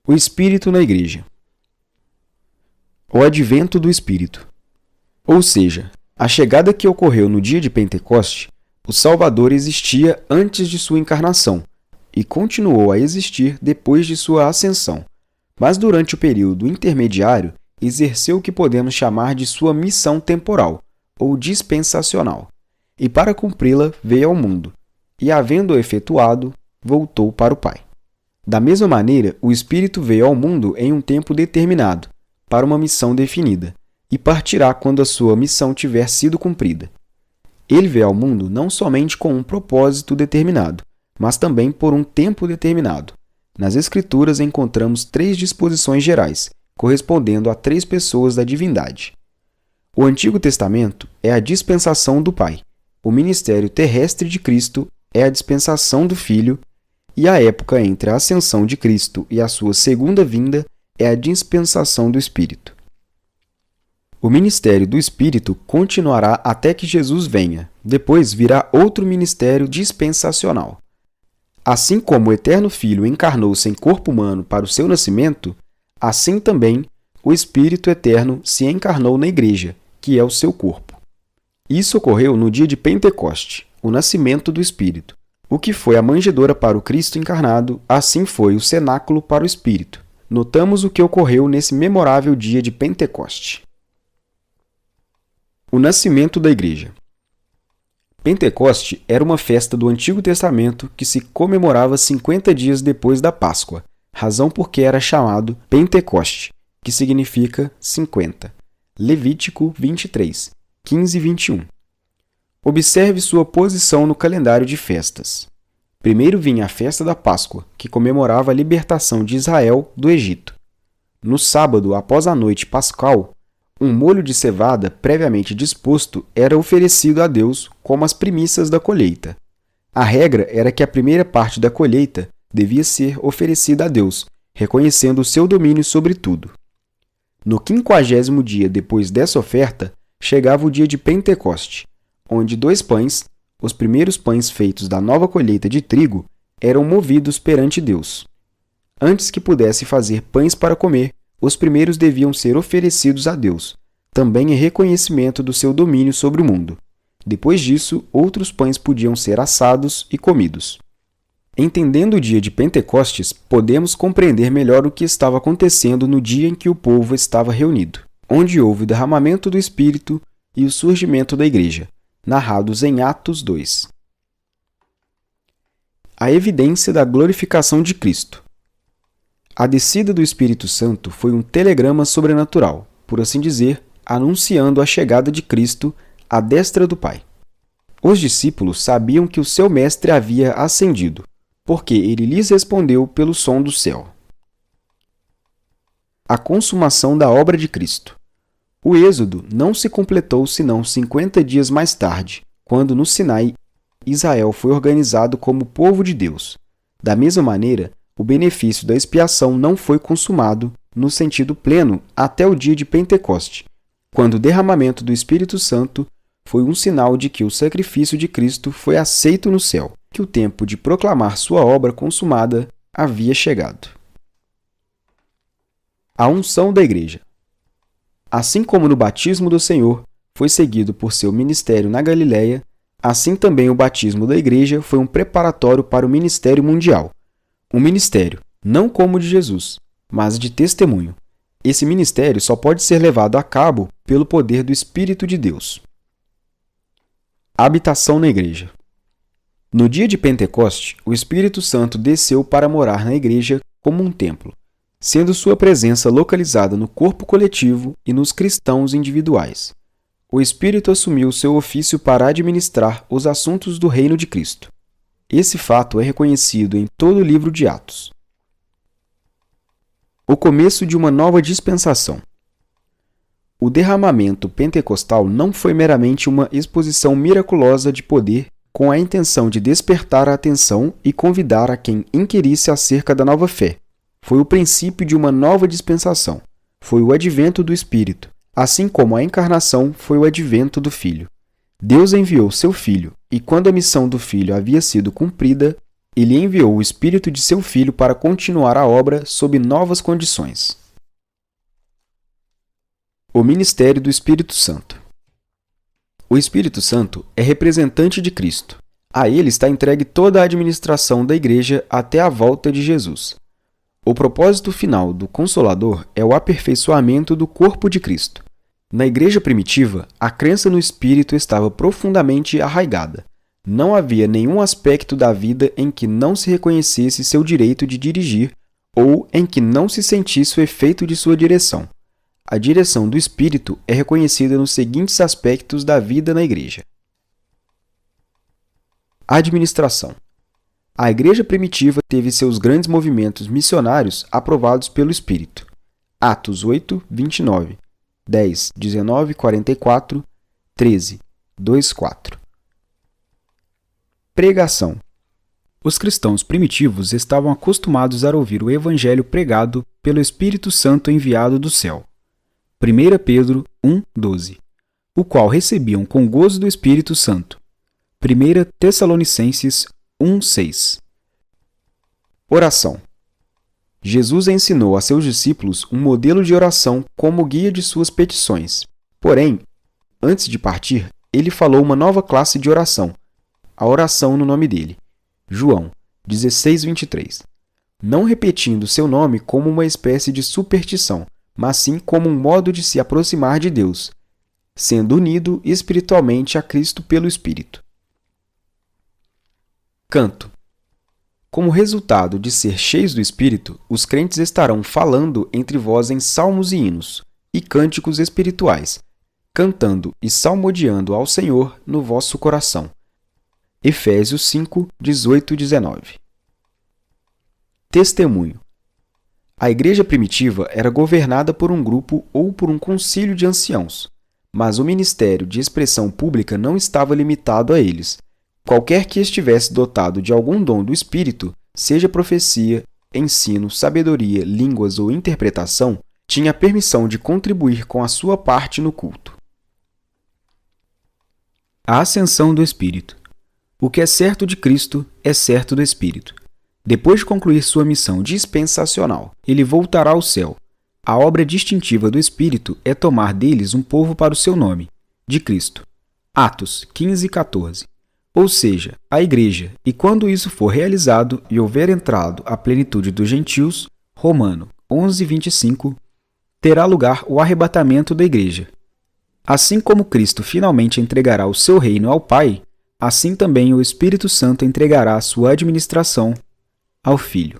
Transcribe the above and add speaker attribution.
Speaker 1: O Espírito na Igreja. O advento do Espírito. Ou seja, a chegada que ocorreu no dia de Pentecoste, o Salvador existia antes de sua encarnação e continuou a existir depois de sua ascensão, mas durante o período intermediário exerceu o que podemos chamar de sua missão temporal ou dispensacional, e para cumpri-la veio ao mundo, e havendo-o efetuado, voltou para o Pai. Da mesma maneira, o Espírito veio ao mundo em um tempo determinado, para uma missão definida, e partirá quando a sua missão tiver sido cumprida. Ele veio ao mundo não somente com um propósito determinado, mas também por um tempo determinado. Nas Escrituras encontramos 3 disposições gerais, correspondendo a 3 pessoas da divindade. O Antigo Testamento é a dispensação do Pai, o ministério terrestre de Cristo é a dispensação do Filho, e a época entre a ascensão de Cristo e a sua segunda vinda é a dispensação do Espírito. O ministério do Espírito continuará até que Jesus venha. Depois virá outro ministério dispensacional. Assim como o Eterno Filho encarnou-se em corpo humano para o seu nascimento, assim também o Espírito Eterno se encarnou na Igreja, que é o seu corpo. Isso ocorreu no dia de Pentecoste, o nascimento do Espírito. O que foi a manjedoura para o Cristo encarnado, assim foi o cenáculo para o Espírito. Notamos o que ocorreu nesse memorável dia de Pentecoste. O nascimento da Igreja. Pentecoste era uma festa do Antigo Testamento que se comemorava 50 dias depois da Páscoa, razão porque era chamado Pentecoste, que significa 50. Levítico 23, 15 e 21. Observe sua posição no calendário de festas. Primeiro vinha a festa da Páscoa, que comemorava a libertação de Israel do Egito. No sábado, após a noite pascal, um molho de cevada previamente disposto era oferecido a Deus como as primícias da colheita. A regra era que a primeira parte da colheita devia ser oferecida a Deus, reconhecendo o seu domínio sobre tudo. No 50º dia depois dessa oferta, chegava o dia de Pentecoste, onde 2 pães, os primeiros pães feitos da nova colheita de trigo, eram movidos perante Deus. Antes que pudesse fazer pães para comer, os primeiros deviam ser oferecidos a Deus, também em reconhecimento do seu domínio sobre o mundo. Depois disso, outros pães podiam ser assados e comidos. Entendendo o dia de Pentecostes, podemos compreender melhor o que estava acontecendo no dia em que o povo estava reunido, onde houve o derramamento do Espírito e o surgimento da Igreja, narrados em Atos 2. A evidência da glorificação de Cristo. A descida do Espírito Santo foi um telegrama sobrenatural, por assim dizer, anunciando a chegada de Cristo à destra do Pai. Os discípulos sabiam que o seu mestre havia ascendido, porque ele lhes respondeu pelo som do céu. A consumação da obra de Cristo. O êxodo não se completou senão 50 dias mais tarde, quando no Sinai Israel foi organizado como povo de Deus. Da mesma maneira, o benefício da expiação não foi consumado no sentido pleno até o dia de Pentecoste, quando o derramamento do Espírito Santo foi um sinal de que o sacrifício de Cristo foi aceito no céu, que o tempo de proclamar sua obra consumada havia chegado. A unção da Igreja. Assim como no batismo do Senhor foi seguido por seu ministério na Galiléia, assim também o batismo da Igreja foi um preparatório para o ministério mundial. Um ministério, não como o de Jesus, mas de testemunho. Esse ministério só pode ser levado a cabo pelo poder do Espírito de Deus. Habitação na Igreja. No dia de Pentecoste, o Espírito Santo desceu para morar na Igreja como um templo, sendo sua presença localizada no corpo coletivo e nos cristãos individuais. O Espírito assumiu seu ofício para administrar os assuntos do reino de Cristo. Esse fato é reconhecido em todo o livro de Atos. O começo de uma nova dispensação. O derramamento pentecostal não foi meramente uma exposição miraculosa de poder com a intenção de despertar a atenção e convidar a quem inquirisse acerca da nova fé. Foi o princípio de uma nova dispensação. Foi o advento do Espírito, assim como a encarnação foi o advento do Filho. Deus enviou seu Filho, e quando a missão do Filho havia sido cumprida, ele enviou o Espírito de seu Filho para continuar a obra sob novas condições. O ministério do Espírito Santo. O Espírito Santo é representante de Cristo. A ele está entregue toda a administração da Igreja até a volta de Jesus. O propósito final do Consolador é o aperfeiçoamento do corpo de Cristo. Na Igreja primitiva, a crença no Espírito estava profundamente arraigada. Não havia nenhum aspecto da vida em que não se reconhecesse seu direito de dirigir ou em que não se sentisse o efeito de sua direção. A direção do Espírito é reconhecida nos seguintes aspectos da vida na Igreja. Administração. A Igreja primitiva teve seus grandes movimentos missionários aprovados pelo Espírito. Atos 8, 29, 10, 19, 44, 13, 2, 4. Pregação. Os cristãos primitivos estavam acostumados a ouvir o Evangelho pregado pelo Espírito Santo enviado do céu. 1 Pedro 1, 12, o qual recebiam com gozo do Espírito Santo. 1 Tessalonicenses 1, 6. Oração. Jesus ensinou a seus discípulos um modelo de oração como guia de suas petições. Porém, antes de partir, ele falou uma nova classe de oração, a oração no nome dele. João 16, 23. Não repetindo seu nome como uma espécie de superstição, mas sim como um modo de se aproximar de Deus, sendo unido espiritualmente a Cristo pelo Espírito. Canto. Como resultado de ser cheios do Espírito, os crentes estarão falando entre vós em salmos e hinos, e cânticos espirituais, cantando e salmodiando ao Senhor no vosso coração. Efésios 5, 18 e 19. Testemunho. A igreja primitiva era governada por um grupo ou por um concílio de anciãos, mas o ministério de expressão pública não estava limitado a eles. Qualquer que estivesse dotado de algum dom do Espírito, seja profecia, ensino, sabedoria, línguas ou interpretação, tinha permissão de contribuir com a sua parte no culto. A ascensão do Espírito. O que é certo de Cristo é certo do Espírito. Depois de concluir sua missão dispensacional, ele voltará ao céu. A obra distintiva do Espírito é tomar deles um povo para o seu nome, de Cristo. Atos 15, 14. Ou seja, a Igreja, e quando isso for realizado e houver entrado a plenitude dos gentios, Romano 11, 25, terá lugar o arrebatamento da Igreja. Assim como Cristo finalmente entregará o seu reino ao Pai, assim também o Espírito Santo entregará a sua administração ao Filho.